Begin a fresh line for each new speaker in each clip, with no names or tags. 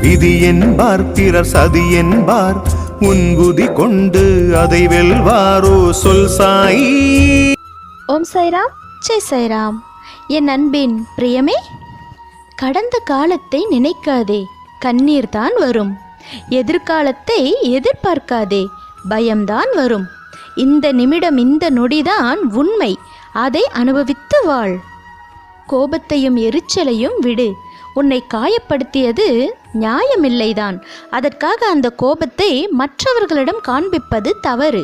விதி என்பார் பிறர் சதி என்பார், உன் புதி கொண்டு அதை வெல்வாரோ சொல் சாயி.
ஓம் சாய்ராம், ஜெய் சாய்ராம். என் அன்பின் பிரியமே, கடந்த காலத்தை நினைக்காதே, கண்ணீர் தான் வரும். எதிர்காலத்தை எதிர்பார்க்காதே, பயம்தான் வரும். இந்த நிமிடம் இந்த நொடிதான் உண்மை, அதை அனுபவித்து வாழ். கோபத்தையும் எரிச்சலையும் விடு. உன்னை காயப்படுத்தியது நியாயமில்லைதான். அதற்காக அந்த கோபத்தை மற்றவர்களிடம் காண்பிப்பது தவறு.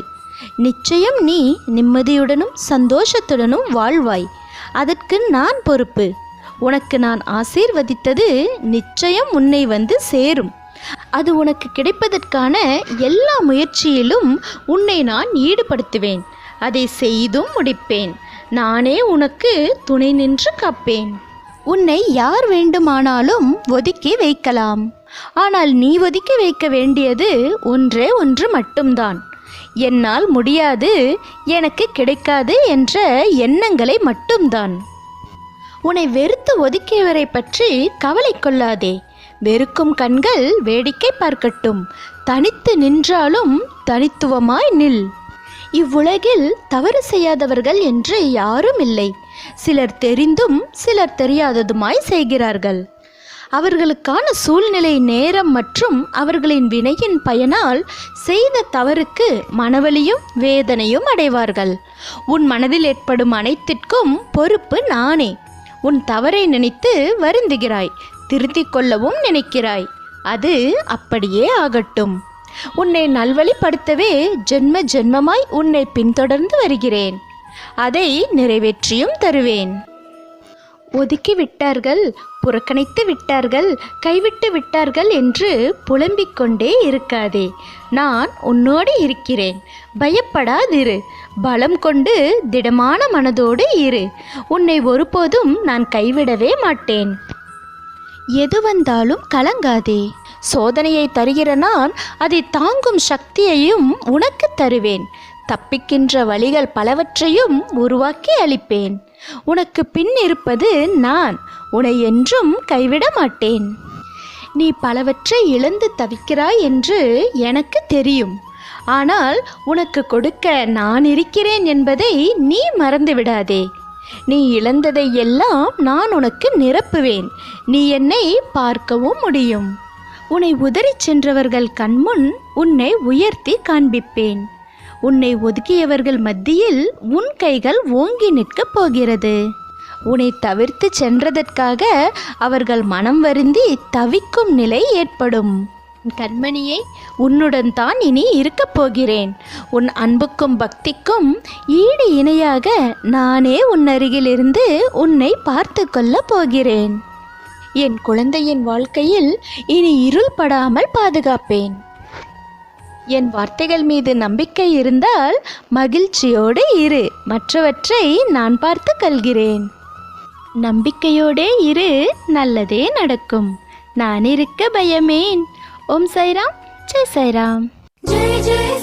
நிச்சயம் நீ நிம்மதியுடனும் சந்தோஷத்துடனும் வாழ்வாய். அதற்கு நான் பொறுப்பு. உனக்கு நான் ஆசீர்வதித்தது நிச்சயம் உன்னை வந்து சேரும். அது உனக்கு கிடைப்பதற்கான எல்லா முயற்சியிலும் உன்னை நான் ஈடுபடுத்துவேன். அதை செய்தும் முடிப்பேன். நானே உனக்கு துணை நின்று காப்பேன். உன்னை யார் வேண்டுமானாலும் ஒதுக்கி வைக்கலாம். ஆனால் நீ ஒதுக்கி வைக்க வேண்டியது ஒன்றே ஒன்று மட்டும்தான். என்னால் முடியாது, எனக்கு கிடைக்காது என்ற எண்ணங்களை மட்டும்தான். உன்னை வெறுத்து ஒதுக்கியவரை பற்றி கவலை கொள்ளாதே. வெறுக்கும் கண்கள் வேடிக்கை பார்க்கட்டும். தனித்து நின்றாலும் தனித்துவமாய் நில். இவ்வுலகில் தவறு செய்யாதவர்கள் என்று யாரும் இல்லை. சிலர் தெரிந்தும் சிலர் தெரியாததுமாய் செய்கிறார்கள். அவர்களுக்கான சூழ்நிலை, நேரம் மற்றும் அவர்களின் வினையின் பயனால் செய்த தவறுக்கு மனவலியும் வேதனையும் அடைவார்கள். உன் மனதில் ஏற்படும் அனைத்திற்கும் பொறுப்பு நானே. உன் தவறை நினைத்து வருந்துகிறாய், திருத்திக் கொள்ளவும் நினைக்கிறாய். அது அப்படியே ஆகட்டும். உன்னை நல்வழிப்படுத்தவே ஜென்ம ஜென்மமாய் உன்னை பின்தொடர்ந்து வருகிறேன். அதை நிறைவேற்றியும் தருவேன். ஒதுக்கி விட்டார்கள், புறக்கணித்து விட்டார்கள், கைவிட்டு விட்டார்கள் என்று புலம்பிக் கொண்டே இருக்காதே. நான் உன்னோடு இருக்கிறேன். பயப்படாதிரு. பலம் கொண்டு திடமான மனதோடு இரு. உன்னை ஒருபோதும் நான் கைவிடவே மாட்டேன். எது வந்தாலும் கலங்காதே. சோதனையை தருகிற நான் அதை தாங்கும் சக்தியையும் உனக்கு தருவேன். தப்பிக்கின்ற வழிகள் பலவற்றையும் உருவாக்கி அளிப்பேன். உனக்கு பின் இருப்பது நான். உன்னை என்றும் கைவிட மாட்டேன். நீ பலவற்றை இழந்து தவிக்கிறாய் என்று எனக்கு தெரியும். ஆனால் உனக்கு கொடுக்க நான் இருக்கிறேன் என்பதை நீ மறந்துவிடாதே. நீ இழந்ததை எல்லாம் நான் உனக்கு நிரப்புவேன். நீ என்னை பார்க்கவும் முடியும். உன்னை உதறிச் சென்றவர்கள் கண்முன் உன்னை உயர்த்தி காண்பிப்பேன். உன்னை ஒதுக்கியவர்கள் மத்தியில் உன் கைகள் ஓங்கி நிற்கப் போகிறது. உன்னை தவிர்த்து சென்றதற்காக அவர்கள் மனம் வருந்தி தவிக்கும் நிலை ஏற்படும். கண்மணியே, உன்னுடன் தான் இனி இருக்கப் போகிறேன். உன் அன்புக்கும் பக்திக்கும் ஈடு இணையாக நானே உன் அருகிலிருந்து உன்னை பார்த்து கொள்ளப் போகிறேன். என் குழந்தையின் வாழ்க்கையில் இனி இருள் படாமல் பாதுகாப்பேன். என் வார்த்தைகள் மீது நம்பிக்கை இருந்தால் மகிழ்ச்சியோடு இரு. மற்றவற்றை நான் பார்த்து கொள்கிறேன். நம்பிக்கையோடே இரு, நல்லதே நடக்கும். நான் இருக்க பயமேன். ஓம் சாய்ராம், ஜெய் சாய்ராம்.
ஜெய் ஜெய்